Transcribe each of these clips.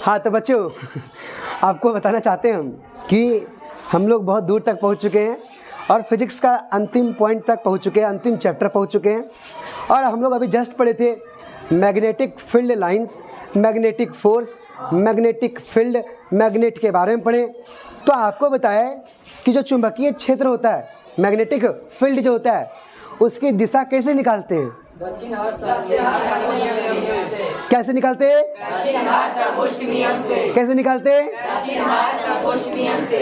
हाँ तो बच्चों आपको बताना चाहते हैं हम कि हम लोग बहुत दूर तक पहुंच चुके हैं और फिजिक्स का अंतिम पॉइंट तक पहुंच चुके हैं, अंतिम चैप्टर पहुंच चुके हैं। और हम लोग अभी जस्ट पढ़े थे magnetic field lines, magnetic force, magnetic field, magnet के बारे में पढ़े। तो आपको बताया कि जो चुंबकीय क्षेत्र होता है, मैग्नेटिक फील्ड जो होता है, उसकी दिशा कैसे निकालते हैं? कैसे निकालते हैं? कैसे निकालते हैं?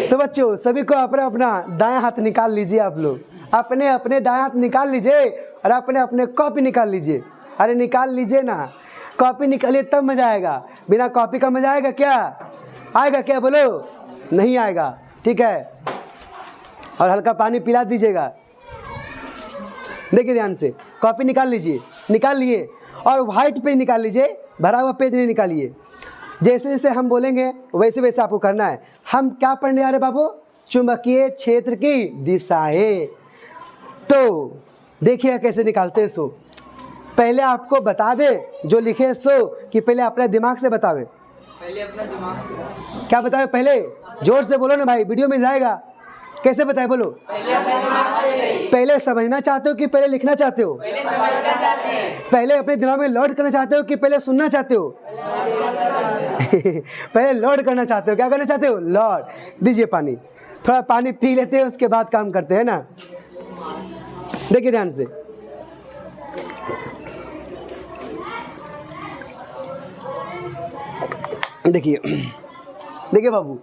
तो बच्चों सभी को अपना अपना दायां हाथ निकाल लीजिए। आप लोग अपने अपने दायां हाथ निकाल लीजिए और अपने अपने कॉपी निकाल लीजिए। अरे निकाल लीजिए ना, कॉपी निकालिए तब मजा आएगा। बिना कॉपी का मजा आएगा क्या? आएगा क्या? बोलो, नहीं आएगा। ठीक है, और हल्का पानी पिला दीजिएगा। देखिए ध्यान से, कॉपी निकाल लीजिए, निकाल लिए और व्हाइट पेज निकाल लीजिए, भरा हुआ पेज नहीं निकालिए। जैसे जैसे हम बोलेंगे वैसे वैसे आपको करना है। हम क्या पढ़ने आ रहे बाबू? चुंबकीय क्षेत्र की दिशाएं। तो देखिए कैसे निकालते हैं। सो पहले आपको बता दे जो लिखे सो कि पहले अपने दिमाग से बतावे। पहले अपना दिमाग से क्या बतावे? पहले जोर से बोलो ना भाई, वीडियो में जाएगा। कैसे बताए? बोलो। पहले अपने दिमाग से। पहले समझना चाहते हो कि पहले लिखना चाहते हो? पहले समझना चाहते हैं। पहले अपने दिमाग में लोड करना चाहते हो कि पहले सुनना चाहते हो? पहले लोड करना चाहते हो। क्या करना चाहते हो? लोड। दीजिए पानी, थोड़ा पानी पी लेते हैं, उसके बाद काम करते हैं ना। देखिए ध्यान से, देखिए देखिए बाबू,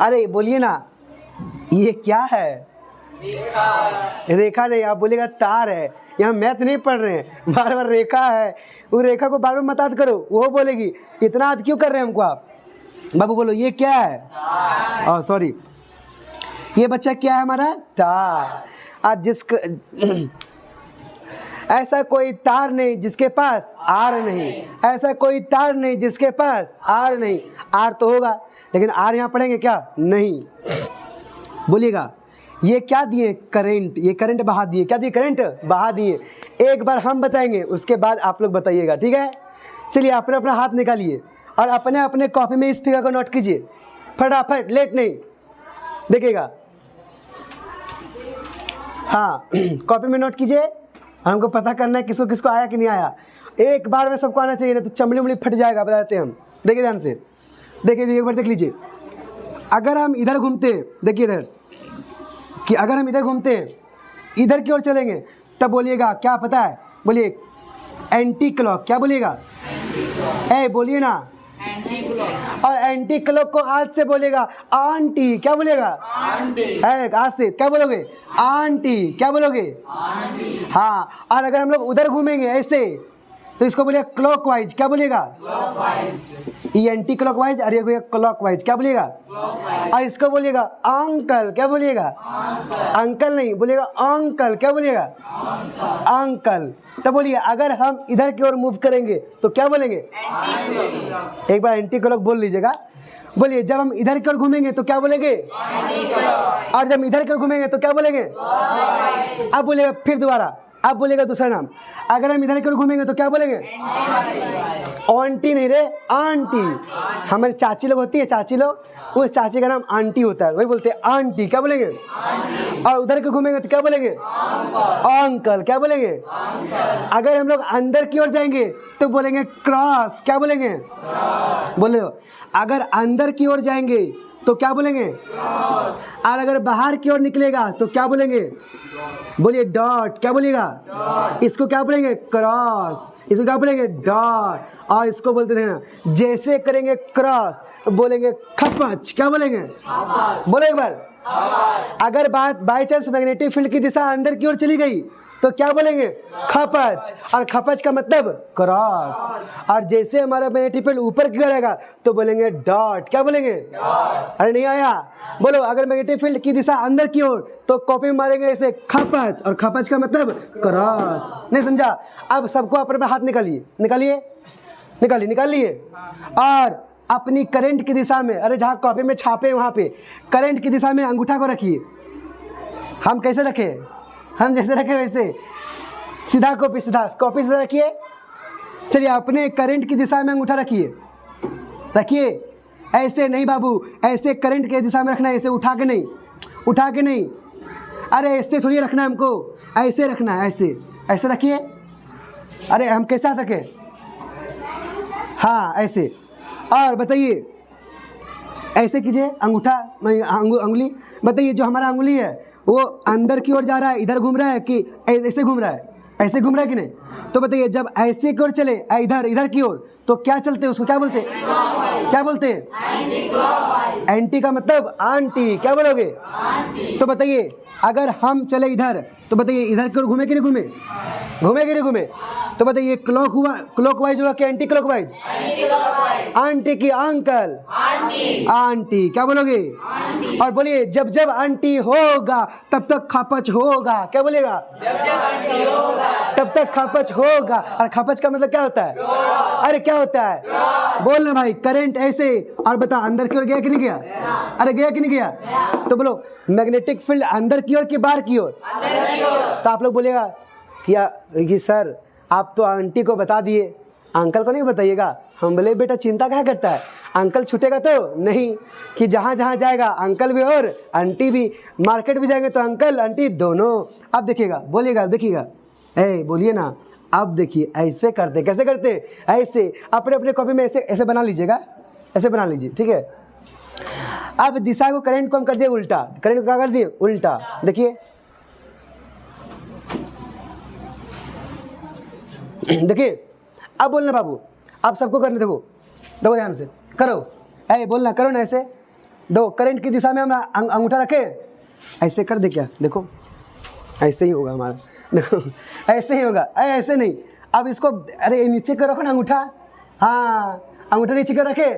अरे बोलिए ना, ये क्या है? रेखा नहीं, आप बोलिएगा तार है। यहाँ मैथ नहीं पढ़ रहे हैं, बार बार रेखा है। वो रेखा को बार बार मत याद करो, वो बोलेगी इतना याद क्यों कर रहे हैं हमको आप? बाबू बोलो, ये क्या है? ओह सॉरी, ये बच्चा क्या है हमारा? तार। और जिसका ऐसा कोई तार नहीं जिसके पास आर नहीं, ऐसा कोई तार नहीं जिसके पास आर नहीं। आर तो होगा लेकिन आर यहाँ पढ़ेंगे क्या? नहीं। बोलिएगा, ये क्या दिए? करंट। ये करंट बहा दिए। क्या दिए? करंट बहा दिए। एक बार हम बताएंगे, उसके बाद आप लोग बताइएगा। ठीक है, चलिए अपना अपना हाथ निकालिए और अपने अपने कॉपी में इस फिगर को नोट कीजिए फटाफट, लेट नहीं। देखिएगा, हाँ कॉपी में नोट कीजिए। हमको पता करना है किसको किसको आया कि नहीं आया। एक बार में सबको आना चाहिए, ना तो चमड़ी उमड़ी फट जाएगा। बताते हैं हम। देखिए ध्यान से, देखिए एक बार देख लीजिए। अगर हम इधर घूमते हैं, देखिए इधर कि अगर हम इधर घूमते हैं, इधर की ओर चलेंगे, तब बोलिएगा क्या पता है? बोलिए एंटी क्लॉक। क्या बोलिएगा? ए बोलिए ना। और एंटी क्लॉक को आज से बोलेगा आंटी। क्या बोलेगा? आज से क्या बोलोगे? आंटी। क्या बोलोगे? हाँ। और अगर हम लोग उधर घूमेंगे ऐसे, तो इसको बोलिएगा क्लॉकवाइज। क्या बोलिएगा? ये एंटी क्लॉकवाइज और ये क्लॉकवाइज। क्या बोलिएगा? और इसको बोलिएगा अंकल। क्या बोलिएगा? अंकल नहीं, बोलिएगा अंकल। क्या बोलिएगा? अंकल। तो बोलिए अगर हम इधर की ओर मूव करेंगे तो क्या बोलेंगे? एक बार एंटी क्लॉक बोल लीजिएगा। बोलिए जब हम इधर की ओर घूमेंगे तो क्या बोलेंगे? और जब इधर की ओर घूमेंगे तो क्या बोलेंगे? अब बोलिएगा फिर दोबारा, अब बोलेगा दूसरा नाम। अगर हम इधर की ओर घूमेंगे तो क्या बोलेंगे? आंटी नहीं रे, आंटी। हमारी चाची लोग होती है, चाची लोग, उस चाची का नाम आंटी होता है, वही बोलते हैं आंटी। क्या बोलेंगे? और उधर के घूमेंगे तो क्या बोलेंगे? अंकल। क्या बोलेंगे? अगर हम लोग अंदर की ओर जाएंगे तो बोलेंगे क्रॉस। क्या बोलेंगे? बोले अगर अंदर की ओर जाएंगे तो क्या बोलेंगे? और अगर बाहर की ओर निकलेगा तो क्या बोलेंगे? बोलिए डॉट। क्या बोलिएगा? इसको क्या बोलेंगे? क्रॉस। इसको क्या बोलेंगे? डॉट। और इसको बोलते थे ना, जैसे करेंगे क्रॉस बोलेंगे खपच। क्या बोलेंगे? बोलो एक बार। अगर बात बाई चांस मैग्नेटिक फील्ड की दिशा अंदर की ओर चली गई तो क्या बोलेंगे? खपच। और खपच का मतलब क्रॉस। और जैसे हमारा मैग्नेटिक फील्ड ऊपर की ओर आएगा तो बोलेंगे डॉट। क्या बोलेंगे? अरे नहीं आया? बोलो अगर मैग्नेटिक फील्ड की दिशा अंदर की ओर तो कॉपी में मारेंगे ऐसे खपच, और खपच का मतलब क्रॉस। नहीं समझा? अब सबको अपना हाथ निकालिए, निकालिए, निकालिए, निकालिए। और अपनी करंट की दिशा में, अरे जहाँ कॉपी में छापे वहाँ पे करंट की दिशा में अंगूठा को रखिए। हम कैसे रखें? हम जैसे रखे वैसे सीधा कॉपी सीधा रखिए। चलिए अपने करंट की दिशा में अंगूठा रखिए, रखिए, ऐसे नहीं बाबू, ऐसे करंट के दिशा में रखना है, ऐसे उठा के नहीं, उठा के नहीं, अरे ऐसे थोड़ी रखना है हमको, ऐसे रखना है, ऐसे ऐसे रखिए। अरे हम कैसा रखें? हाँ ऐसे। और बताइए, ऐसे कीजिए, अंगूठा अंगुली, बताइए जो हमारा अंगुली है वो अंदर की ओर जा रहा है, इधर घूम रहा है कि ऐसे घूम रहा है? ऐसे घूम रहा है कि नहीं? तो बताइए जब ऐसे की ओर चले, इधर इधर की ओर, तो क्या चलते हैं? उसको क्या बोलते हैं? क्या बोलते हैं? एंटी का मतलब आंटी। क्या बोलोगे? तो बताइए अगर हम चले इधर, तो बताइए इधर की ओर घूमे कि नहीं घूमे? घूमे कि नहीं घूमे? तो बताइए क्लॉक हुआ, क्लॉकवाइज हुआ कि एंटी क्लॉकवाइज? आंटी की अंकल, आंटी। क्या बोलोगे? और बोलिए जब जब आंटी होगा तब तक खपच होगा। क्या बोलेगा? जब जब आंटी होगा तब तक खपच होगा। और खपच का मतलब क्या होता है? अरे क्या होता है? बोलना भाई। करंट ऐसे, और बता अंदर की ओर गया कि नहीं गया? अरे गया कि नहीं गया? तो बोलो मैग्नेटिक फील्ड अंदर की ओर कि बाहर की ओर? तो आप लोग बोलेगा कि सर आप तो आंटी को बता दिए, अंकल को नहीं बताइएगा। हम बोले बेटा चिंता क्या करता है, अंकल छूटेगा तो नहीं, कि जहाँ जहाँ जाएगा अंकल भी और आंटी भी, मार्केट भी जाएंगे तो अंकल आंटी दोनों। अब देखिएगा, बोलिएगा, देखिएगा, ए बोलिए ना। अब देखिए ऐसे करते, कैसे करते? ऐसे अपने अपने कॉपी में ऐसे ऐसे बना लीजिएगा, ऐसे बना लीजिए, ठीक है। अब दिशा को, करंट को हम कर दिए उल्टा, करंट को क्या कर दिए? उल्टा। देखिए देखिए, अब बोलना बाबू, आप सबको करने, देखो देखो ध्यान से करो, ऐ बोलना, करो ना ऐसे। दो करंट की दिशा में हम अंगूठा रखे, ऐसे कर दे क्या? देखो ऐसे ही होगा हमारा, देखो ऐसे ही होगा, ऐसे नहीं। अब इसको अरे नीचे कर रखो ना अंगूठा, हाँ अंगूठा नीचे कर रखे।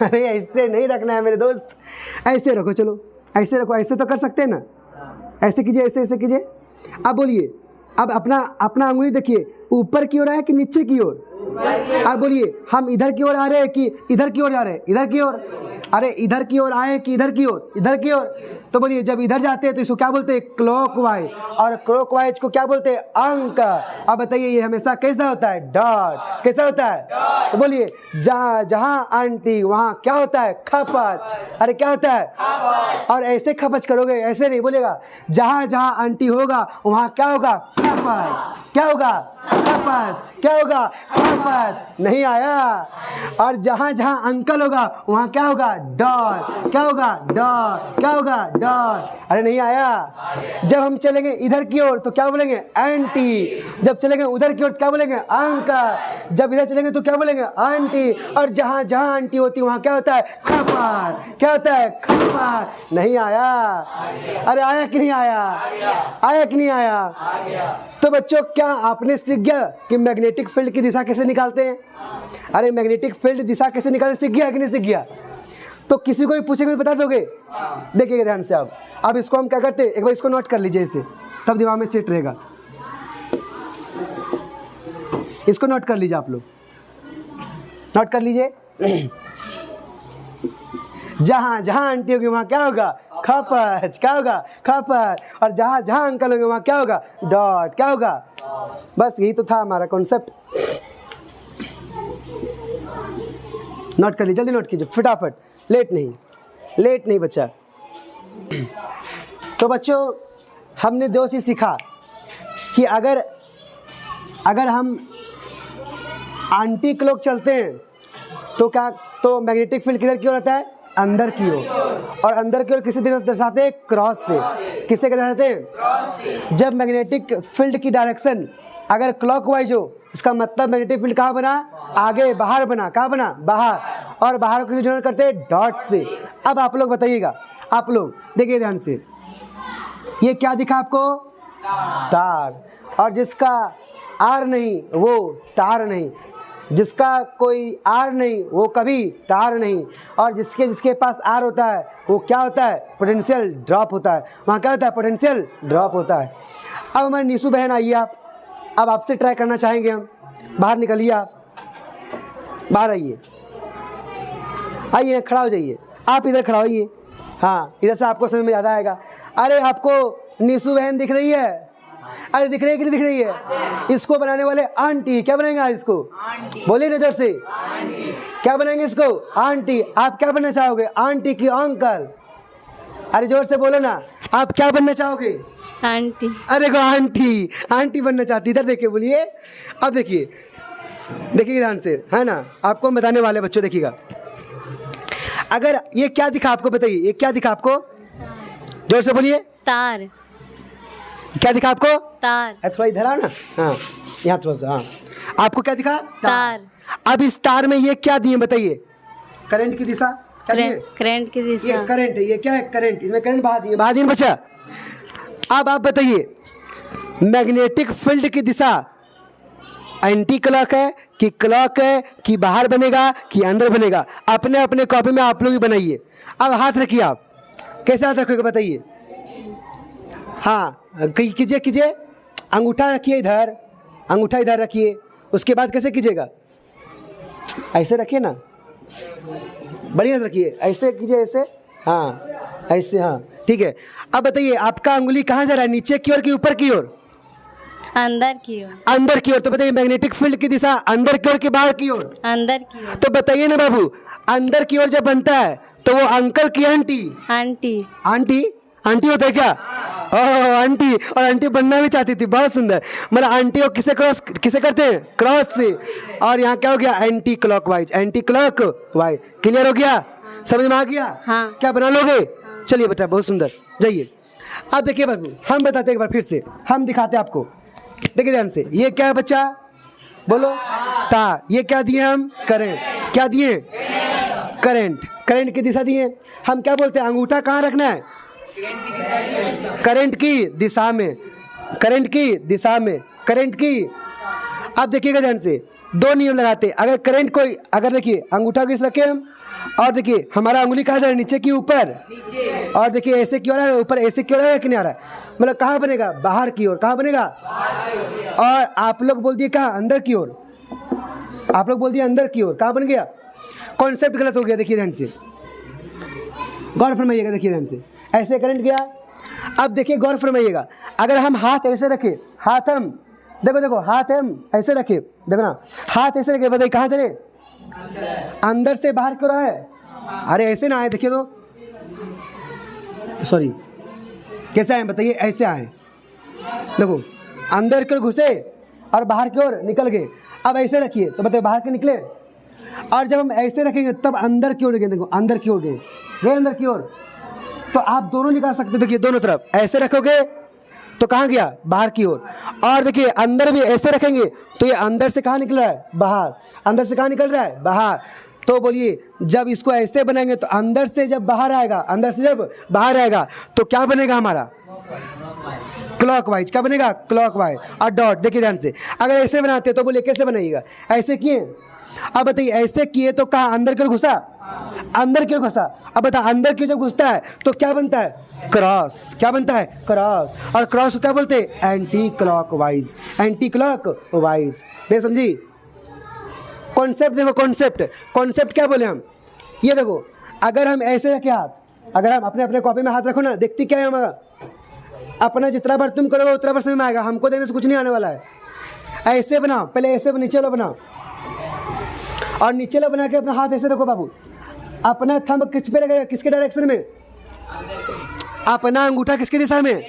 अरे ऐसे नहीं रखना है मेरे दोस्त, ऐसे रखो, चलो ऐसे रखो, ऐसे तो कर सकते हैं ना, ऐसे कीजिए, ऐसे ऐसे कीजिए। अब बोलिए, अब अपना अपना अंगुली देखिए, ऊपर की ओर है कि नीचे की ओर? अब बोलिए हम इधर की ओर आ रहे हैं कि इधर की ओर जा रहे हैं? इधर की ओर। अरे इधर की ओर आए कि इधर की ओर? इधर की ओर। तो बोलिए जब इधर जाते हैं तो इसको क्या बोलते हैं? क्लॉकवाइज। और क्लॉकवाइज को क्या बोलते हैं? अंक। अब बताइए ये हमेशा कैसा होता है? डॉट। कैसा होता है? तो बोलिए जहाँ जहाँ आंटी वहाँ क्या होता है? खपच। अरे क्या होता है? और ऐसे खपच करोगे, ऐसे नहीं बोलेगा। जहाँ जहाँ आंटी होगा वहाँ क्या होगा? खपच। क्या होगा? खपच। क्या होगा? खपच। नहीं आया। और जहाँ जहाँ अंकल होगा वहाँ क्या होगा? डॉट। क्या होगा? डॉट। क्या होगा? डॉट। अरे नहीं आया। जब हम चलेंगे इधर की ओर तो क्या बोलेंगे? एंटी। जब चलेंगे उधर की ओर क्या बोलेंगे? अंकल। जब इधर चलेंगे तो क्या बोलेंगे? आंटी। और जहाँ जहाँ आंटी होती है वहाँ क्या होता है? खपच। क्या होता है? खपच। नहीं आया। अरे आया कि नहीं आया? आया कि नहीं आया? तो बच्चों क्या आपने सीख गया कि मैग्नेटिक फील्ड की दिशा कैसे निकालते हैं? अरे मैग्नेटिक फील्ड दिशा कैसे निकालते, सीख गया कि नहीं सीख गया? तो किसी को भी पूछेगा तो बता दोगे? देखिएगा ध्यान से। अब इसको हम क्या करते हैं, एक बार इसको नोट कर लीजिए इसे, तब दिमाग में सेट रहेगा। इसको नोट कर लीजिए, आप लोग नोट कर लीजिए। जहाँ जहाँ आंटी होगी वहाँ क्या होगा? खपच। क्या होगा? खपच। और जहाँ जहाँ अंकल होंगे वहाँ क्या होगा? डॉट। क्या होगा? बस यही तो था हमारा कॉन्सेप्ट। नोट कर लीजिए, जल्दी नोट कीजिए फटाफट, लेट नहीं बच्चा। तो बच्चों हमने दो चीज़ सीखा कि अगर हम आंटी क्लॉक चलते हैं तो क्या, तो मैग्नेटिक फील्ड किधर की ओर आता है? अंदर की ओर। और अंदर की ओर किसी तरह से दर्शाते हैं? क्रॉस से। किससे दर्शाते हैं? जब मैग्नेटिक फील्ड की डायरेक्शन अगर क्लॉकवाइज हो, इसका मतलब मैग्नेटिक फील्ड कहाँ बना? आगे, बाहर बना। कहाँ बना? बाहर। और बाहर को किसी डिनोट करते हैं? डॉट से। अब आप लोग बताइएगा, आप लोग देखिए ध्यान से, ये क्या दिखा आपको? तार। और जिसका आर नहीं वो तार नहीं, जिसका कोई आर नहीं वो कभी तार नहीं, और जिसके पास आर होता है वो क्या होता है? पोटेंशियल ड्रॉप होता है। वहाँ क्या होता है? पोटेंशियल ड्रॉप होता है। अब हमारी निशु बहन आइए आप, अब आपसे ट्राई करना चाहेंगे हम। बाहर निकलिए, आप बाहर आइए, आइए खड़ा हो जाइए, आप इधर खड़ा होइए। हाँ इधर से आपको समझ में ज़्यादा आएगा। अरे आपको निशु बहन दिख रही है? अरे दिख रही है कि नहीं दिख रही है? इसको बनाने वाले आंटी। क्या बनाएंगे आज इसको? बोलिए नजर से। क्या बनाएंगे इसको? आंटी। आप क्या बनना चाहोगे? आंटी की अंकल। अरे जोर से बोलो ना, आप क्या बनना चाहोगे? आंटी। अरे को आंटी, आंटी बनना चाहती। इधर देखिए, बोलिए। अब देखिए, देखिए ध्यान से, है ना, आपको हम बताने वाले बच्चों, देखिएगा। अगर ये क्या दिखा आपको, बताइए, ये क्या दिखा आपको? जोर से बोलिए। तार। क्या दिखा आपको? तार। थोड़ा इधर आओ ना, हाँ, यहाँ थोड़ा सा, हाँ। आपको क्या दिखा? तार। अब इस तार में ये क्या दिए बताइए? करंट की दिशा। करंट की दिशा। ये करंट है, ये क्या है? करंट। इसमें करंट बहा दिए बच्चा। अब आप बताइए, मैग्नेटिक फील्ड की दिशा एंटी क्लॉक है कि क्लॉक है कि बाहर बनेगा कि अंदर बनेगा? अपने अपने कॉपी में आप लोग ही बनाइए। अब हाथ रखिए, आप कैसे हाथ रखोगे बताइए? हाँ, कीजिए कीजिए। अंगूठा रखिए इधर, अंगूठा इधर रखिए। उसके बाद कैसे कीजिएगा? ऐसे रखिए ना, बढ़िया से रखिए। ऐसे कीजिए, ऐसे, हाँ, ऐसे, हाँ, ठीक है। अब बताइए, आपका अंगुली कहाँ जा रहा है? नीचे की ओर कि ऊपर की ओर? अंदर की ओर। अंदर की ओर। तो बताइए, मैग्नेटिक फील्ड की दिशा अंदर की ओर कि बाहर की ओर? अंदर की ओर। तो बताइए ना बाबू, अंदर की ओर जब बनता है तो वो अंकल की आंटी? आंटी। आंटी, आंटी होता है क्या? ओह, आंटी। और आंटी बनना भी चाहती थी, बहुत सुंदर। मतलब आंटी को किसे क्रॉस, किसे करते हैं? क्रॉस से। और यहाँ क्या हो गया? Anti clock wise, anti clock wise. Clear हो गया? समझ में आ गया? हाँ। क्या बना लोगे? चलिए बेटा, बहुत सुंदर, जाइए। अब देखिए बाबू, हम बताते हैं एक बार फिर से, हम दिखाते हैं आपको। देखिए ध्यान से, ये क्या है बच्चा? बोलो। तार। ये क्या दिए हम? करंट। क्या दिए? करंट। करंट की दिशा दिए। हम क्या बोलते हैं? अंगूठा कहाँ रखना है? करंट की दिशा में, करंट की दिशा में, करंट की। अब देखिएगा ध्यान से, दो नियम लगाते। अगर करंट को, अगर देखिए अंगूठा किस रखे हम, और देखिए हमारा अंगुली कहाँ जा रहा है? नीचे की ऊपर? और देखिए ऐसे क्यों आ रहा है? ऊपर। ऐसे क्यों आ रहा है कि नहीं आ रहा है? मतलब कहाँ बनेगा? बाहर की ओर। कहाँ बनेगा? और आप लोग बोल दिए कहाँ? अंदर की ओर। आप लोग बोल दिए अंदर की ओर। कहाँ बन गया? कॉन्सेप्ट गलत हो गया। देखिए ध्यान से, गौर फरमाइएगा। देखिए ध्यान से, ऐसे करंट गया। अब देखिए, गौर फरमाइएगा, अगर हम हाथ ऐसे रखे, हाथ हम देखो देखो, हाथ हम ऐसे रखे, देखो ना, हाथ ऐसे रखे, बताइए कहाँ चले? अंदर से बाहर क्यों रहा है? अरे ऐसे ना आए, देखिए तो, सॉरी, कैसे आए बताइए? ऐसे आए, देखो, अंदर की ओर घुसे और बाहर की ओर निकल गए। अब ऐसे रखिए तो बताइए बाहर के निकले। और जब हम ऐसे रखेंगे तब अंदर की ओर गए, देखो अंदर की ओर गए, गए अंदर की ओर। तो आप दोनों निकाल सकते, देखिए दोनों तरफ ऐसे रखोगे तो कहाँ गया? बाहर की ओर। और देखिए अंदर भी ऐसे रखेंगे तो ये अंदर से कहाँ निकल रहा है? बाहर। अंदर से कहाँ निकल रहा है? बाहर। तो बोलिए, जब इसको ऐसे बनाएंगे तो अंदर से जब बाहर आएगा, अंदर से जब बाहर आएगा तो क्या बनेगा हमारा? क्लॉकवाइज। क्या बनेगा? क्लॉकवाइज। और डॉट। देखिए ध्यान से, अगर ऐसे बनाते तो बोलिए कैसे बनाइएगा? ऐसे किए। अब बताइए, ऐसे किए तो कहाँ? अंदर की ओर घुसा, अंदर की ओर घुसा। अब बता, अंदर की ओर जब घुसता है तो क्या बनता है? क्रॉस। क्या बनता है? क्रॉस। और क्रॉस को क्या बोलते हैं? Anti clockwise. Anti clockwise. नहीं समझी? कॉन्सेप्ट देखो, कॉन्सेप्ट, कॉन्सेप्ट क्या बोले हम? ये देखो, अगर हम ऐसे रखे हाथ, अगर हम अपने अपने कॉपी में हाथ रखो ना, देखती क्या है हमारा? अपना जितना बार तुम करोगे उतना बार समझ में आएगा, हमको देने से कुछ नहीं आने वाला है। ऐसे बनाओ, पहले ऐसे नीचे वाला बनाओ, और नीचे वाला बना के अपना हाथ ऐसे रखो बाबू। अपना थंब किस पे लगेगा? किसके डायरेक्शन में? अपना अंगूठा किसकी दिशा में?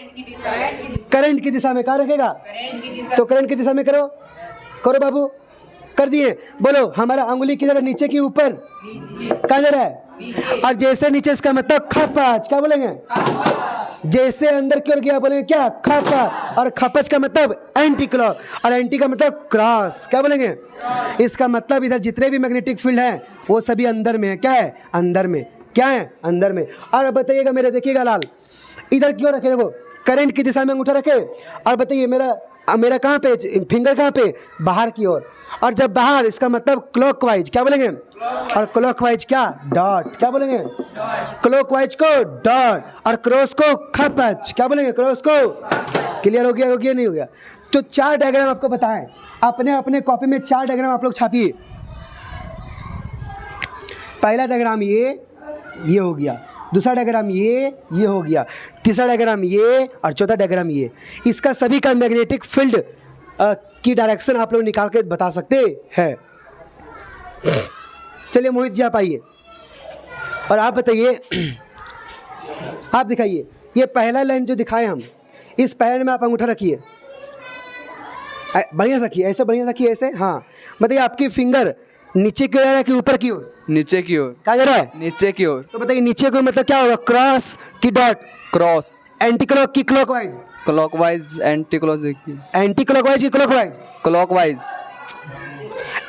करंट की दिशा में। कहाँ रखेगा? तो करंट की दिशा में करो, करो बाबू। कर दिए। बोलो, हमारा अंगुली किधर है? नीचे की ऊपर? कहाँ जा रहा है? और जैसे नीचे, इसका मतलब खपच। क्या बोलेंगे? जैसे अंदर की ओर गया बोलेंगे क्या? खपच। और खपच का मतलब एंटी क्लॉक, और एंटी का मतलब क्रॉस। क्या बोलेंगे? इसका मतलब इधर जितने भी मैग्नेटिक फील्ड हैं वो सभी अंदर में है। क्या है? अंदर में। क्या है? अंदर में। और अब बताइएगा मेरे, देखिएगा लाल, इधर क्यों रखे? देखो, करंट की दिशा में अंगूठा रखे, और बताइए मेरा कहाँ पे फिंगर? कहाँ पे? बाहर की ओर। और जब बाहर, इसका मतलब क्लॉकवाइज। क्या बोलेंगे? और क्लॉकवाइज क्या? डॉट। क्या बोलेंगे? क्लॉकवाइज को डॉट, और क्रॉस को खपच। क्या बोलेंगे? क्रॉस को। क्लियर हो गया? हो गया? नहीं हो गया? तो 4 डायग्राम आपको बताएं, अपने अपने कॉपी में 4 डायग्राम आप लोग छापिए। पहला डायग्राम ये हो गया, दूसरा डायग्राम ये हो गया, तीसरा डायग्राम ये, और चौथा डायग्राम ये। इसका सभी का मैग्नेटिक फील्ड की डायरेक्शन आप लोग निकाल के बता सकते हैं। चलिए मोहित जी आप आइए और आप बताइए, आप दिखाइए ये पहला लाइन जो दिखाए हम, इस पहले में आप अंगूठा रखिए, बढ़िया से रखिए, ऐसे बढ़िया से रखिए, ऐसे। हाँ बताइए आपकी फिंगर नीचे की ओर जा रहा है कि ऊपर की ओर? नीचे की ओर। क्या जा रहा है? नीचे की ओर। तो बताइए नीचे की ओर मतलब क्या होगा, क्रॉस की डॉट? क्रॉस। एंटी क्लॉक की clockwise? Clockwise anti clock. Anti clockwise की क्लॉकवाइज? क्लॉकवाइज।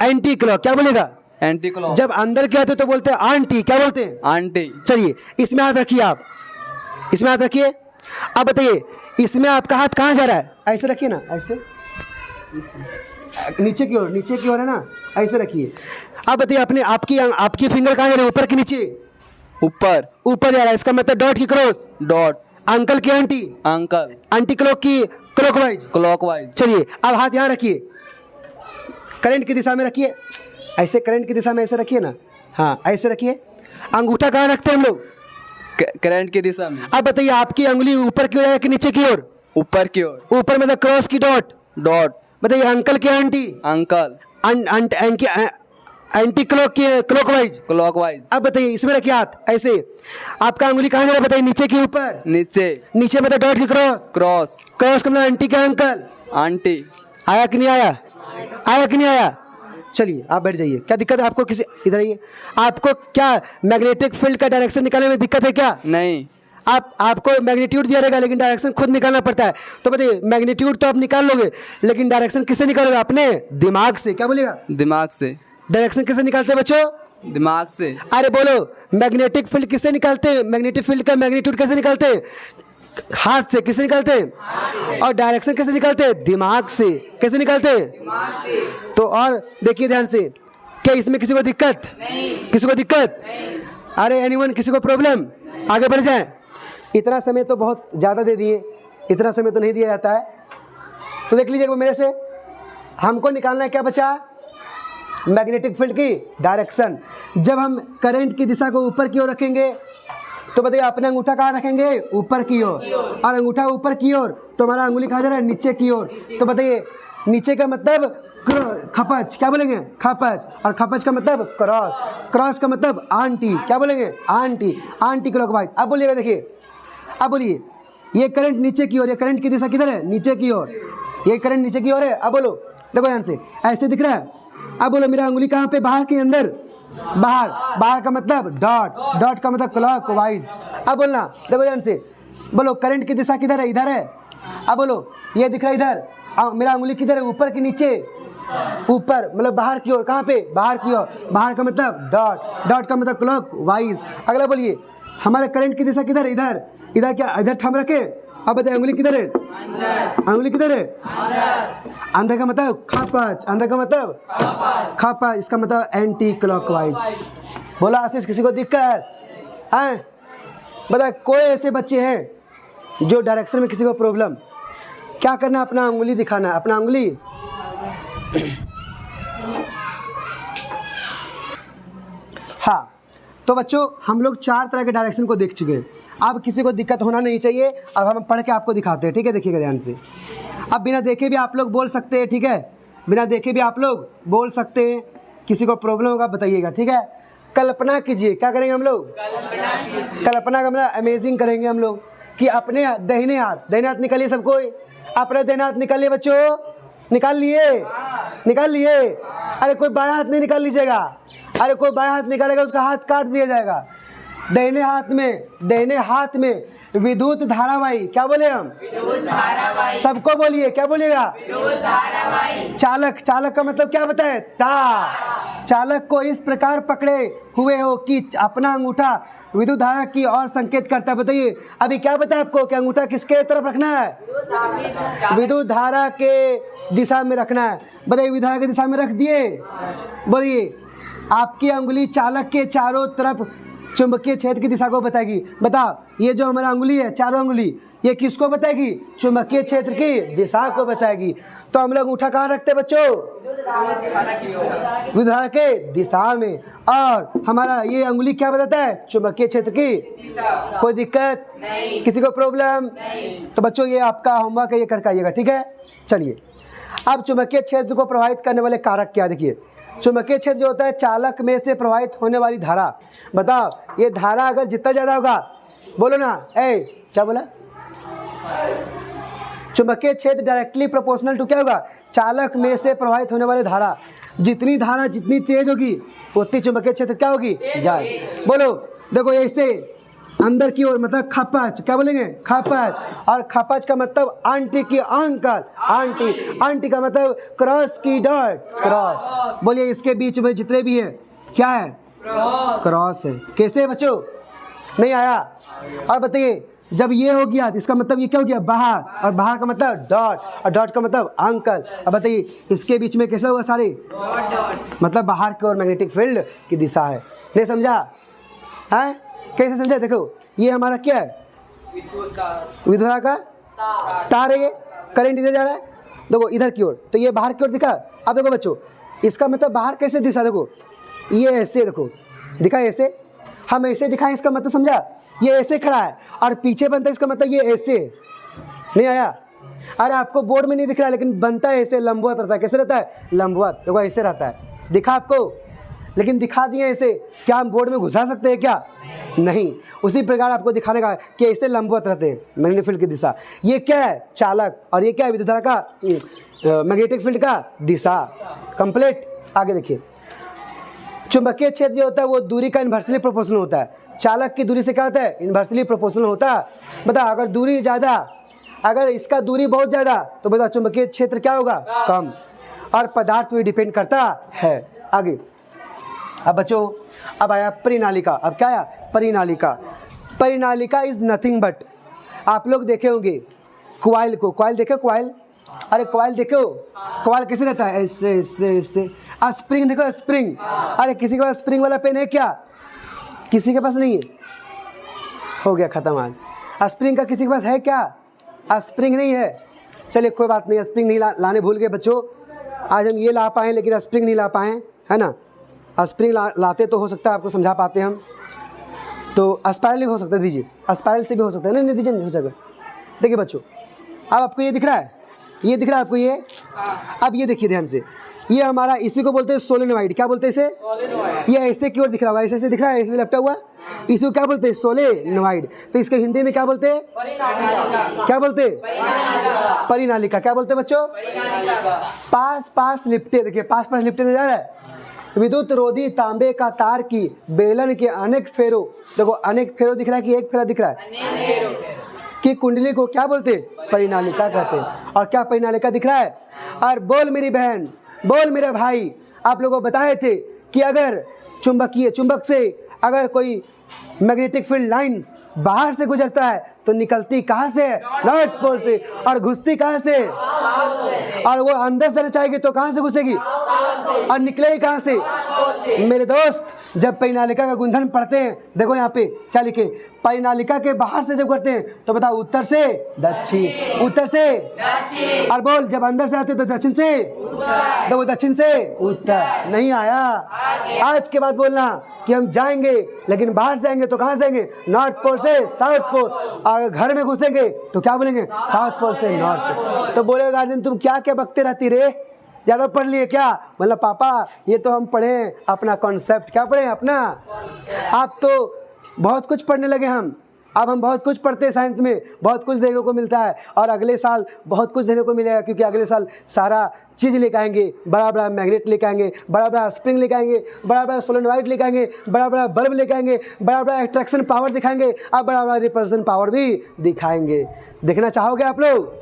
एंटी क्लॉक क्या बोलेगा? Anti clock. जब अंदर के आते तो बोलते हैं आंटी, क्या बोलते हैं? आंटी। चलिए इसमें हाथ रखिए, आप इसमें हाथ रखिए। अब बताइए इसमें आपका हाथ कहाँ जा रहा है? ऐसे रखिए ना, ऐसे नीचे की ओर, नीचे की ओर है ना, ऐसे रखिए। अब बताइए अपने आपकी फिंगर कहाँ जा रही है, ऊपर की नीचे? ऊपर। ऊपर जा रहा है, इसका मतलब डॉट की क्रॉस? डॉट। अंकल की आंटी? अंकल। आंटी क्लॉक की क्लॉकवाइज? क्लॉकवाइज। चलिए अब हाथ यहाँ रखिए, करंट की दिशा में रखिए, ऐसे करंट की दिशा में ऐसे रखिए ना, हाँ ऐसे रखिए। अंगूठा कहाँ रखते हैं हम लोग? करंट की दिशा में। अब बताइए आपकी अंगुली ऊपर की ओर है कि नीचे की ओर? ऊपर की ओर। ऊपर मतलब क्रॉस की डॉट? डॉट। बताइए अंकल की आंटी? अंकल। एंटी क्लॉक की क्लॉकवाइज? क्लॉकवाइज। अब बताइए इसमें रखिए हाथ ऐसे, आपका अंगुली कहाँ जा रहा है बताइए, नीचे की ऊपर? नीचे। नीचे मतलब डॉट की क्रॉस? क्रॉस। क्रॉस का मतलब आंटी का अंकल? आंटी। आया कि नहीं आया? आया कि नहीं आया? चलिए आप बैठ जाइए। क्या दिक्कत है आपको? किसी इधर आइए। आपको क्या मैग्नेटिक फील्ड का डायरेक्शन निकालने में दिक्कत है क्या? नहीं। आपको मैग्नीट्यूड दिया रहेगा लेकिन डायरेक्शन खुद निकालना पड़ता है। तो बताइए मैग्नीट्यूड तो आप निकाल लोगे लेकिन डायरेक्शन किससे निकालोगे? अपने दिमाग से। क्या बोलेगा? दिमाग से। डायरेक्शन किससे निकालते हैं बच्चों? दिमाग से। अरे बोलो मैग्नेटिक फील्ड किससे निकालते हैं? मैग्नेटिक फील्ड का मैग्नीट्यूड कैसे निकालते हैं? हाथ से। किससे निकालते हैं? और डायरेक्शन कैसे निकालते हैं? दिमाग से। कैसे निकालते हैं? दिमाग से। तो और देखिए ध्यान से, क्या इसमें किसी को दिक्कत? नहीं। किसी को दिक्कत? नहीं। अरे एनीवन, किसी को प्रॉब्लम? आगे बढ़ जाए। इतना समय तो बहुत ज़्यादा दे दिए, इतना समय तो नहीं दिया जाता है। तो देख लीजिएगा मेरे से, हमको निकालना है क्या बचा? मैग्नेटिक फील्ड की डायरेक्शन। जब हम करंट की दिशा को ऊपर की ओर रखेंगे तो बताइए अपने अंगूठा कहाँ रखेंगे? ऊपर की ओर। और अंगूठा ऊपर की ओर तो हमारा अंगुली कहाँ जा रहा है? नीचे की ओर। तो बताइए नीचे का मतलब खपच, क्या बोलेंगे? खपच। और खपच का मतलब क्रॉस। क्रॉस का मतलब आंटी, क्या बोलेंगे? आंटी। Aunty clockwise. अब बोलिएगा, देखिए अब बोलिए, ये करंट नीचे की ओर, ये करंट की दिशा किधर है? नीचे की ओर। ये करंट नीचे की ओर है। अब बोलो, देखो ध्यान से, ऐसे दिख रहा है। अब बोलो मेरा अंगुली कहाँ पे? बाहर के अंदर? बाहर। बाहर का मतलब डॉट। डॉट का मतलब क्लॉकवाइज। अब बोलना, देखो ध्यान से, बोलो करंट की दिशा किधर है? इधर है। अब बोलो ये दिख रहा है इधर, मेरा अंगुली किधर है? ऊपर की नीचे? ऊपर मतलब बाहर की ओर। कहाँ पे? बाहर की ओर। बाहर का मतलब डॉट। डॉट का मतलब क्लॉकवाइज। अगला बोलिए हमारे करंट की दिशा किधर है? इधर। इधर क्या? इधर थंब रखे। अब बताइए अंगुली किधर है? अंगुली किधर है? अंदर का मतलब खपच। अंदर का मतलब खपच। इसका मतलब एंटी क्लॉकवाइज। बोला आशीष, किसी को दिक्कत है? बताए कोई ऐसे बच्चे हैं जो डायरेक्शन में किसी को प्रॉब्लम? क्या करना है? अपना अंगुली दिखाना है, अपना अंगुली। हाँ तो बच्चों हम लोग 4 तरह के डायरेक्शन को देख चुके हैं। अब किसी को दिक्कत होना नहीं चाहिए। अब हम पढ़ के आपको दिखाते हैं, ठीक है? देखिएगा ध्यान से। अब बिना देखे भी आप लोग बोल सकते हैं, ठीक है? बिना देखे भी आप लोग बोल सकते हैं। किसी को प्रॉब्लम होगा बताइएगा, ठीक है? कल्पना कीजिए, क्या करेंगे हम लोग? कल्पना का मतलब अमेजिंग करेंगे हम लोग कि अपने दाहिने हाथ निकालिए सब कोई। अपने दाहिने हाथ निकालिए बच्चों। निकाल लिए? निकाल लिए? अरे कोई बायां हाथ नहीं निकाल लीजिएगा। अरे कोई बायां हाथ निकालेगा उसका हाथ काट दिया जाएगा। दाहिने हाथ में विद्युत धारावाही। क्या बोले हम? विद्युत धारावाही। सबको बोलिए, क्या बोलिएगा? विद्युत धारावाही। चालक। चालक का मतलब क्या बताए? तार। चालक को इस प्रकार पकड़े हुए हो कि अपना अंगूठा विद्युत धारा की ओर संकेत करता है। बताइए अभी क्या बताया आपको कि अंगूठा किसके तरफ रखना है? विद्युत धारा के दिशा में रखना है। बताइए विद्युत धारा की दिशा में रख दिए? बोलिए आपकी अंगुली चालक के चारों तरफ चुंबकीय क्षेत्र की दिशा को बताएगी। बताओ ये जो हमारा अंगुली है, चारों अंगुली, ये किसको बताएगी? चुंबकीय क्षेत्र की दिशा को बताएगी। तो हम लोग अंगूठा कहाँ रखते हैं बच्चों? विद्युत धारा के दिशा में। और हमारा ये अंगुली क्या बताता है? चुंबकीय क्षेत्र की दिशा। कोई दिक्कत नहीं? किसी को प्रॉब्लम नहीं? तो बच्चों ये आपका होमवर्क है, ये करके आइएगा, ठीक है? चलिए अब चुंबकीय क्षेत्र को प्रभावित करने वाले कारक क्या? देखिए चुंबकीय क्षेत्र जो होता है चालक में से प्रवाहित होने वाली धारा। बताओ ये धारा अगर जितना ज़्यादा होगा, बोलो ना, क्या बोला? चुंबकीय क्षेत्र डायरेक्टली प्रोपोर्शनल टू क्या होगा? चालक में से प्रवाहित होने वाली धारा। जितनी धारा जितनी तेज होगी उतनी चुंबकीय क्षेत्र क्या होगी? ज्यादा। बोलो, देखो ऐसे अंदर की ओर मतलब खपच, क्या बोलेंगे? खपच। और खपच का मतलब आंटी की अंकल, आंटी, आंटी का मतलब क्रॉस की डॉट, क्रॉस। बोलिए इसके बीच में जितने भी हैं क्या है? क्रॉस है। कैसे बच्चों? नहीं आया? और बताइए जब ये हो गया तो इसका मतलब ये क्या हो गया? बाहर, और बाहर का मतलब डॉट, और डॉट का मतलब अंकल। अब बताइए इसके बीच में कैसे होगा? सारे मतलब बाहर की ओर मैग्नेटिक फील्ड की दिशा है। नहीं समझा? है कैसे समझा? देखो ये हमारा क्या है? विद्युत धारा का तार है, ये करंट इधर जा रहा है, देखो इधर की ओर, तो ये बाहर की ओर दिखा। अब देखो बच्चों इसका मतलब बाहर कैसे दिशा? देखो ये ऐसे, देखो दिखा ऐसे, हम ऐसे दिखाएं इसका मतलब समझा? ये ऐसे खड़ा है और पीछे बनता है, इसका मतलब ये ऐसे। नहीं आया? अरे आपको बोर्ड में नहीं दिख रहा है लेकिन बनता है ऐसे, लंबवत रहता है। कैसे रहता है? लंबवत। देखो ऐसे रहता है, दिखा आपको, लेकिन दिखा दिए ऐसे। क्या हम बोर्ड में घुसा सकते हैं क्या? नहीं। उसी प्रकार आपको दिखाने का कि ऐसे लंबवत रहते हैं मैग्नेटिक फील्ड की दिशा। ये क्या है? चालक, और ये क्या है? विद्युत धारा का मैग्नेटिक फील्ड का दिशा। कंप्लीट। आगे देखिए, चुंबकीय क्षेत्र जो होता है वो दूरी का इन्वर्सली प्रोपोर्शनल होता है। चालक की दूरी से क्या होता है? इन्वर्सली प्रोपोर्शनल होता है। बता अगर दूरी ज़्यादा, अगर इसका दूरी बहुत ज़्यादा तो बता चुंबकीय क्षेत्र क्या होगा? कम। और पदार्थ भी डिपेंड करता है। आगे अब बच्चों अब आया परिनालिका। अब क्या आया? परिनालिका। परिनालिका इज नथिंग बट, आप लोग देखे होंगे क्वाइल को, क्वाइल देखे? क्वाइल, अरे क्वाइल देखो, क्वाइल कैसे रहता है? ऐसे ऐसे ऐसे। स्प्रिंग देखो, स्प्रिंग। अरे किसी के पास स्प्रिंग वाला पेन है क्या? किसी के पास नहीं है, हो गया खत्म। आज स्प्रिंग का किसी के पास है क्या? स्प्रिंग नहीं है, चलिए कोई बात नहीं। स्प्रिंग नहीं लाने भूल गए बच्चों। आज हम ये ला पाएँ लेकिन स्प्रिंग नहीं ला पाएँ, है ना? स्प्रिंग लाते तो हो सकता है आपको समझा पाते हम। तो स्पाइरल भी हो सकता है, दीजिए स्पाइरल से भी हो सकता है। नहीं दीजिए, नहीं हो जाएगा। देखिए बच्चों अब आपको ये दिख रहा है, ये दिख रहा है आपको ये। अब ये देखिए ध्यान से, ये हमारा इसी को बोलते हैं सोलेनोइड। क्या बोलते हैं इसे? ये ऐसे की ओर दिख रहा होगा, ऐसे ऐसे दिख रहा है, ऐसे लपटा हुआ, इसको क्या बोलते हैं? सोलेनोइड। तो इसके हिंदी में क्या बोलते हैं? क्या बोलते हैं? परिनालिका। क्या बोलते हैं बच्चों? पास पास लिपटे। देखिए पास पास लिपटे जा रहा है। विद्युत रोधी तांबे का तार की बेलन के अनेक फेरों, देखो अनेक फेरों दिख रहा है कि एक फेरा दिख रहा है, कि कुंडली को क्या बोलते हैं? परिनालिका कहते हैं। और क्या परिनालिका दिख रहा है? और बोल मेरी बहन, बोल मेरे भाई, आप लोगों को बताए थे कि अगर चुंबक से अगर कोई मैग्नेटिक फील्ड लाइंस बाहर से गुजरता है तो निकलती कहाँ से है? नॉर्थ पोल से। और घुसती कहाँ से? और वो अंदर से जाएगी तो कहाँ से घुसेगी? और निकलेगी कहाँ से? मेरे दोस्त जब परिनालिका का गुंधन पढ़ते हैं, देखो यहाँ पे क्या लिखे, परिनालिका के बाहर से जब करते हैं तो बताओ उत्तर से दक्षिण, उत्तर से दक्षिण। और बोल जब अंदर से आते तो दक्षिण से, देखो दक्षिण से उत्तर। नहीं आया? आज के बाद बोलना कि हम जाएंगे लेकिन बाहर से आएंगे तो कहाँ से आएंगे? नॉर्थ पोल से साउथ पोल। और घर में घुसेंगे तो क्या बोलेंगे? साउथ पोल से नॉर्थ पोल। तो बोले गार्जियन तुम क्या क्या बकते रहती रे, ज़्यादा पढ़ लिए क्या? मतलब पापा ये तो हम पढ़े अपना कॉन्सेप्ट। क्या पढ़े? अपना। आप तो बहुत कुछ पढ़ने लगे हम, अब हम बहुत कुछ पढ़ते हैं साइंस में, बहुत कुछ देखने को मिलता है। और अगले साल बहुत कुछ देखने को मिलेगा क्योंकि अगले साल सारा चीज़ लेकर आएंगे। बड़ा बड़ा मैग्नेट लेकर आएंगे, बड़ा बड़ा स्प्रिंग लेकर आएंगे, बड़ा बड़ा सोलेनोइड लेकर आएंगे, बड़ा बड़ा बल्ब लेकर आएंगे, बड़ा बड़ा एट्रैक्शन पावर दिखाएंगे, और बड़ा बड़ा रिपल्सन पावर भी दिखाएंगे। देखना चाहोगे आप लोग?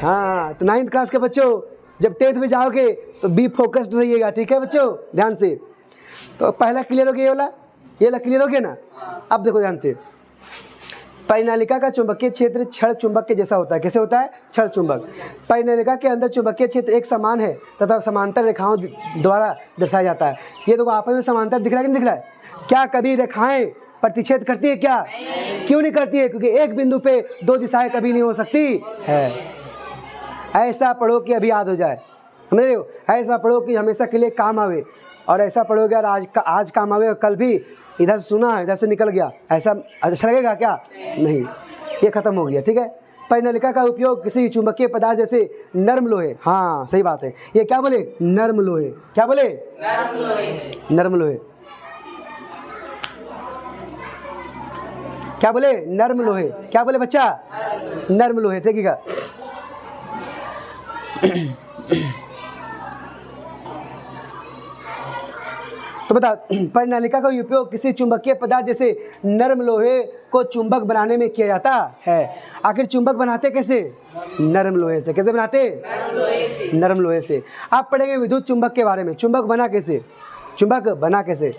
हाँ, तो 9th क्लास के बच्चों जब 10th में जाओगे तो बी फोकस्ड रहिएगा, ठीक है बच्चों? ध्यान से। तो पहला क्लियर हो गया, ये वाला क्लियर हो गया ना? अब देखो ध्यान से, परिनालिका का चुंबकीय क्षेत्र क्षण चुंबक के जैसा होता है। कैसे होता है? क्षण चुंबक। परिनालिका के अंदर चुंबकीय क्षेत्र एक समान है तथा समांतर रेखाओं द्वारा दर्शाया जाता है। ये देखो आपस में समांतर दिख रहा है कि नहीं दिख रहा है? क्या कभी रेखाएं प्रतिच्छेद करती है क्या? क्यों नहीं करती है? क्योंकि एक बिंदु पे दो दिशाएं कभी नहीं हो सकती है। ऐसा पढ़ो कि अभी याद हो जाए, समझ रहे हो? ऐसा पढ़ो कि हमेशा के लिए काम आवे, और ऐसा पढ़ोगे और आज काम आवे और कल भी इधर सुना इधर से निकल गया, ऐसा अच्छा लगेगा क्या? नहीं, ये खत्म हो गया, ठीक है? परिनालिका का उपयोग किसी चुंबकीय पदार्थ जैसे नर्म लोहे, हाँ सही बात है, ये क्या बोले, नर्म लोहे, क्या बोले, नर्म लोहे, क्या बोले, नर्म लोहे, क्या बोले बच्चा, नर्म लोहे, देखिएगा। तो बता, परिनालिका का उपयोग किसी चुंबकीय पदार्थ जैसे नर्म लोहे को चुंबक बनाने में किया जाता है। आखिर चुंबक बनाते कैसे, नर्म लोहे से। कैसे बनाते, नर्म लोहे से। आप पढ़ेंगे विद्युत चुंबक के बारे में, चुंबक बना कैसे, चुंबक बना कैसे।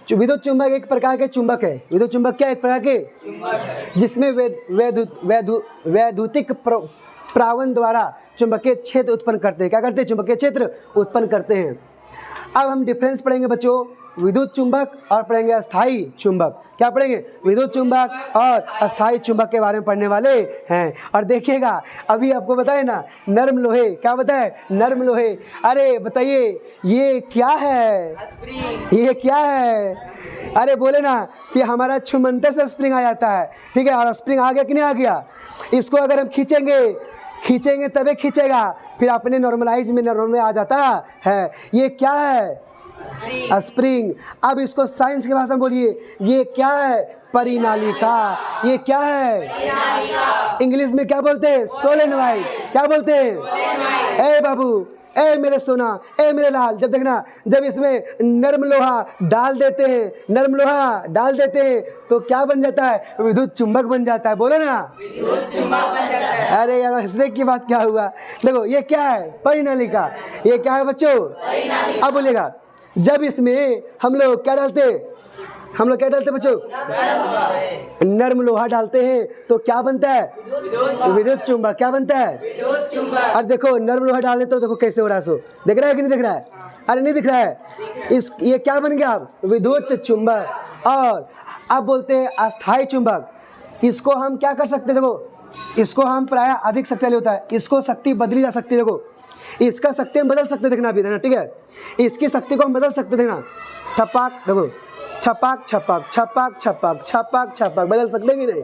विद्युत चुंबक एक प्रकार के चुंबक है। विद्युत चुंबक क्या, एक प्रकार के जिसमें वैद्युतिक प्रावण द्वारा चुंबकीय क्षेत्र उत्पन्न करते हैं। क्या करते हैं, चुंबकीय क्षेत्र उत्पन्न करते हैं। अब हम डिफरेंस पढ़ेंगे बच्चों, विद्युत चुंबक और पढ़ेंगे अस्थाई चुंबक। क्या पढ़ेंगे, विद्युत चुंबक और अस्थाई चुंबक के बारे में पढ़ने वाले हैं। और देखिएगा अभी आपको बताए ना, नर्म लोहे, क्या बताए, नर्म लोहे। अरे बताइए ये क्या है, ये क्या है, अरे बोले ना कि हमारा छुमंतर से स्प्रिंग आ जाता है, ठीक है, और स्प्रिंग आ गया कि नहीं आ गया। इसको अगर हम खींचेंगे तभी खींचेगा, फिर अपने नॉर्मलाइज में नॉर्मल में आ जाता है। ये क्या है, स्प्रिंग। अब इसको साइंस की भाषा में बोलिए, ये क्या है, परिनालिका। ये क्या है, इंग्लिश में क्या बोलते हैं, सोलेनोइड। क्या बोलते हैं, ए बाबू, ए मेरे सोना, ए मेरे लाल। जब देखना, जब इसमें नर्म लोहा डाल देते हैं, नर्म लोहा डाल देते हैं तो क्या बन जाता है, विद्युत चुंबक बन जाता है। बोलो ना, विद्युत चुंबक बन जाता है। अरे यार हंसने की बात क्या हुआ। देखो ये क्या है, परिनालिका। ये क्या है बच्चों, अब बोलेगा, जब इसमें हम लोग क्या डालते हैं, हम लोग क्या डालते हैं बच्चों, नर्म लोहा डालते हैं तो क्या बनता है, विद्युत चुंबक। क्या बनता है, विद्युत चुंबक। और देखो नर्म लोहा डाले तो देखो कैसे हो रहा है, सो दिख रहा है कि नहीं दिख रहा है, अरे नहीं दिख रहा है। इस ये क्या बन गया, विद्युत चुंबक। और अब बोलते हैं अस्थाई चुंबक। इसको हम क्या कर सकते हैं, देखो इसको हम प्राय अधिक शक्ति वाली होता है, इसको शक्ति बदली जा सकती है। देखो इसका शक्ति हम बदल सकते, देखना अभी, देखना ठीक है, इसकी शक्ति को हम बदल सकते, देखना, ठपाक, देखो छपाक छपाक छपाक छपाक छपाक छपाक, बदल सकते कि नहीं,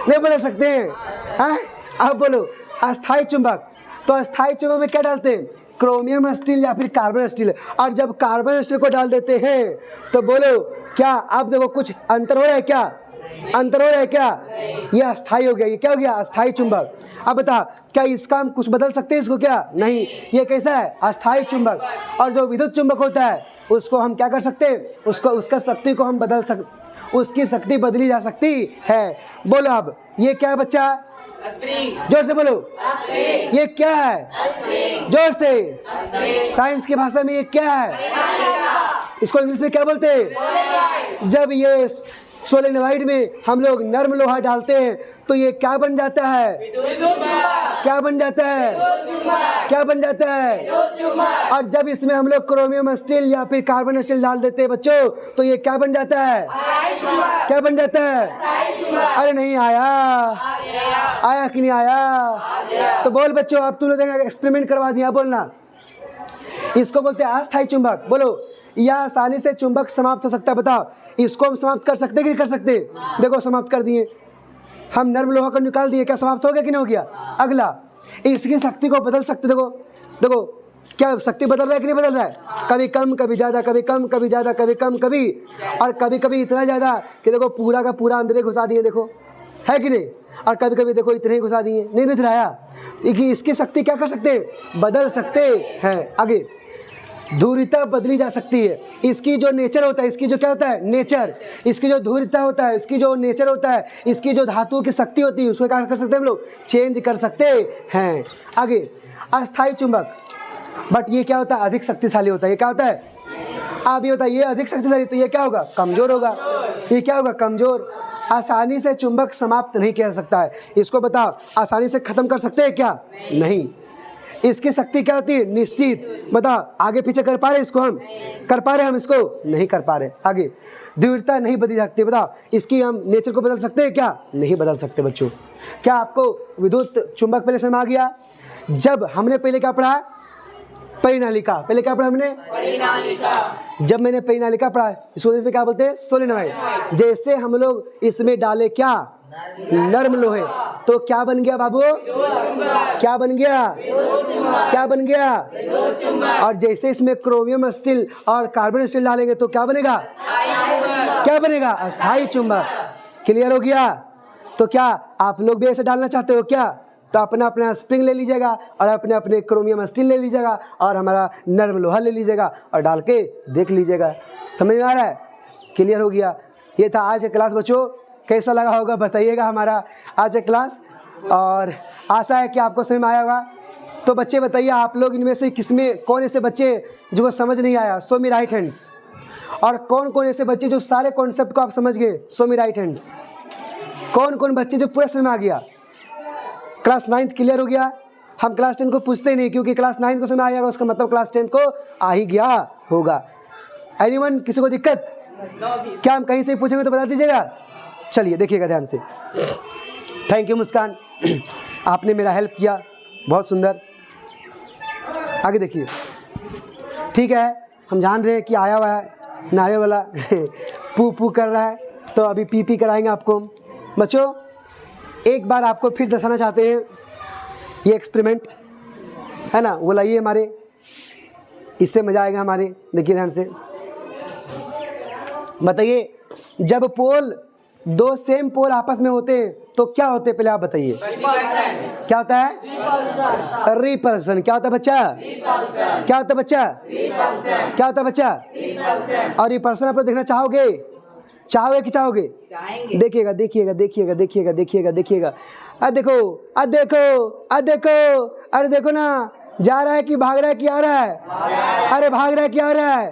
नहीं बदल सकते हैं। अब बोलो अस्थाई चुंबक, तो अस्थाई चुंबक में क्या डालते हैं, क्रोमियम स्टील या फिर कार्बन स्टील। और जब कार्बन स्टील को डाल देते हैं तो बोलो क्या, आप देखो कुछ अंतर हो रहा है क्या, अंतर हो रहा है क्या, ये अस्थाई हो गया, ये क्या हो गया, अस्थाई चुंबक। अब बता, क्या इसका हम कुछ बदल सकते हैं, इसको क्या नहीं, ये कैसा है, अस्थाई चुंबक। और जो विद्युत चुंबक होता है उसको हम क्या कर सकते हैं, उसको उसका शक्ति को हम बदल उसकी शक्ति बदली जा सकती है। बोलो अब ये क्या है बच्चा, जोर से बोलो, ये क्या है, जोर से, साइंस की भाषा में ये क्या है, इसको इंग्लिश में क्या बोलते हैं। जब ये सोलेनोइड में हम लोग नर्म लोहा डालते हैं तो ये क्या बन जाता है, क्या बन जाता है, क्या बन जाता है। और जब इसमें हम लोग क्रोमियम स्टील या फिर कार्बन स्टील डाल देते हैं बच्चों तो ये क्या बन जाता है, क्या बन जाता है। अरे नहीं आया, आया कि नहीं आया, तो बोल बच्चों, अब तुम लोग एक्सपेरिमेंट करवा दिया, बोलना। इसको बोलते हैं अस्थाई चुंबक। बोलो, यह आसानी से चुंबक समाप्त हो सकता है। बताओ इसको हम समाप्त कर सकते कि नहीं कर सकते, देखो समाप्त कर दिए हम, नर्म लोहा को निकाल दिए, क्या समाप्त हो गया कि नहीं हो गया। अगला, इसकी शक्ति को बदल सकते, देखो देखो क्या शक्ति बदल रहा है कि नहीं बदल रहा है, कभी कम कभी ज़्यादा, कभी कम कभी ज़्यादा, कभी कम कभी, और कभी कभी इतना ज़्यादा कि देखो पूरा का पूरा अंदर घुसा दिए, देखो है कि नहीं। और कभी कभी देखो इतने ही घुसा दिए, नहीं दिख रहा है। इसकी शक्ति क्या कर सकते हैं, बदल सकते हैं। आगे, धुरिता बदली जा सकती है। इसकी जो नेचर होता है, इसकी जो क्या होता है, नेचर, इसकी जो धुरिता होता है, इसकी जो नेचर होता है, इसकी जो धातुओं की शक्ति होती है, उसको क्या कर सकते हैं हम लोग, चेंज कर सकते हैं। आगे, अस्थाई चुंबक, बट ये क्या होता है, अधिक शक्तिशाली होता है। ये क्या होता है, आप ये बताइए, अधिक शक्तिशाली, तो ये क्या होगा, कमजोर होगा। ये क्या होगा, कमजोर। आसानी से चुंबक समाप्त नहीं किया जा सकता है। इसको बताओ, आसानी से खत्म कर सकते हैं क्या, नहीं। इसकी शक्ति क्या होती है, निश्चित। बताओ आगे पीछे कर पा रहे इसको, हम कर पा रहे, हम इसको नहीं कर पा रहे। आगे, तीव्रता नहीं बदली सकती। बताओ इसकी हम नेचर को बदल सकते हैं क्या, नहीं बदल सकते बच्चों। क्या आपको विद्युत चुंबक पहले समझ आ गया। जब हमने पहले क्या पढ़ा, परिनालिका, पहले क्या पढ़ा हमने, परिनालिका। जब मैंने परिनालिका पढ़ा, इसको इंग्लिश में क्या बोलते हैं, सोलेनोइड। जैसे हम लोग इसमें डाले क्या, नर्म लोहे। तो क्या बन गया बाबू? क्या बन गया? क्या बन गया? और जैसे इसमें क्रोमियम स्टील और कार्बन स्टील डालेंगे तो क्या बनेगा? क्या बनेगा? अस्थाई चुंबक। क्लियर हो गया? तो क्या आप लोग भी ऐसे डालना चाहते हो क्या? तो अपना अपना स्प्रिंग ले लीजिएगा और अपने अपने क्रोमियम स्टील ले लीजिएगा और हमारा नर्म लोहा ले लीजिएगा और डाल के देख लीजिएगा। समझ में आ रहा है? क्लियर हो गया? ये था आज का क्लास बच्चों। कैसा लगा होगा बताइएगा हमारा आज का क्लास, और आशा है कि आपको समझ में आया होगा। तो बच्चे बताइए, आप लोग इनमें से किसमें कौन ऐसे बच्चे जो को समझ नहीं आया? शो मी राइट हैंड्स। और कौन कौन ऐसे बच्चे जो सारे कॉन्सेप्ट को आप समझ गए? शो मी राइट हैंड्स। कौन कौन बच्चे जो पूरे समझ में आ गया? क्लास 9th क्लियर हो गया? हम क्लास 10 को पूछते ही नहीं, क्योंकि क्लास 9th को समझ आएगा उसका मतलब क्लास 10 को आ ही गया होगा। एनीवन, किसी को दिक्कत? क्या हम कहीं से पूछेंगे तो बता दीजिएगा। चलिए देखिएगा ध्यान से। थैंक यू मुस्कान, आपने मेरा हेल्प किया, बहुत सुंदर। आगे देखिए। ठीक है, हम जान रहे हैं कि आया हुआ है नारे वाला पू पू कर रहा है, तो अभी पी पी कराएंगे आपको। बच्चों एक बार आपको फिर दर्शाना चाहते हैं, ये एक्सपेरिमेंट है ना, वो लाइए हमारे, इससे मज़ा आएगा हमारे। देखिए ध्यान से, बताइए जब पोल दो सेम पोल आपस में होते हैं तो क्या होते हैं? पहले आप बताइए। क्या होता है? रिपल्सन। क्या होता है बच्चा? क्या होता है बच्चा? क्या होता है बच्चा? और रिपल्सन आप लोग देखना चाहोगे? चाहोगे कि चाहोगे? देखिएगा देखिएगा देखिएगा देखिएगा देखिएगा देखिएगा। अरे देखो, अरे देखो, अरे देखो, अरे देखो ना, जा रहा है कि भाग रहा है कि आ रहा है? अरे भाग रहा है कि आ रहा है?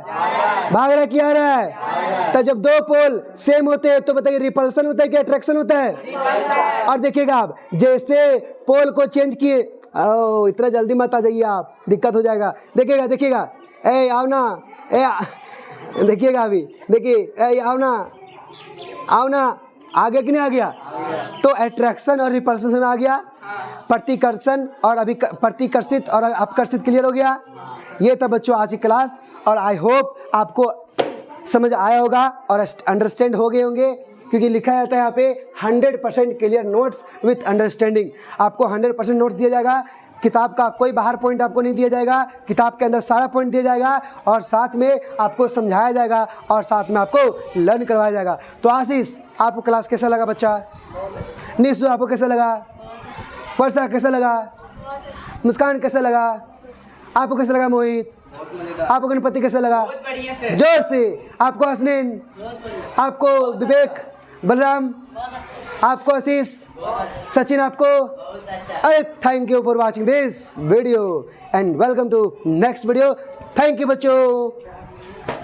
भाग रहा है कि आ रहा है? तो जब दो पोल सेम होते हैं तो बताइए रिपल्सन होता है कि अट्रैक्शन होता है? और देखिएगा आप जैसे पोल को चेंज किए, ओ इतना जल्दी मत आ जाइए आप, दिक्कत हो जाएगा। देखिएगा देखिएगा, ए आओ ना, देखिएगा अभी, देखिए ए आओ ना, आओ ना, आगे कि नहीं आ गया? तो अट्रैक्शन और रिपल्सन में आ गया, प्रतिकर्षण और अभी प्रतिकर्षित और अपकर्षित। क्लियर हो गया? ये था बच्चों आज की क्लास, और आई होप आपको समझ आया होगा और अंडरस्टैंड हो गए होंगे, क्योंकि लिखा जाता है यहाँ पे 100% क्लियर नोट्स विथ अंडरस्टैंडिंग। आपको 100% नोट्स दिया जाएगा, किताब का कोई बाहर पॉइंट आपको नहीं दिया जाएगा, किताब के अंदर सारा पॉइंट दिया जाएगा और साथ में आपको समझाया जाएगा और साथ में आपको लर्न करवाया जाएगा। तो आशीष, आपको क्लास कैसा लगा बच्चा? निशु आपको कैसा लगा? वर्षा कैसा लगा? मुस्कान कैसा लगा? आपको कैसा लगा? मोहित, आपको गणपति कैसा लगा? जोर से। आपको हसनैन, आपको विवेक, बलराम, आपको आशीष, सचिन, आपको? अरे thank you for watching this video and welcome to next video. Thank you बच्चों।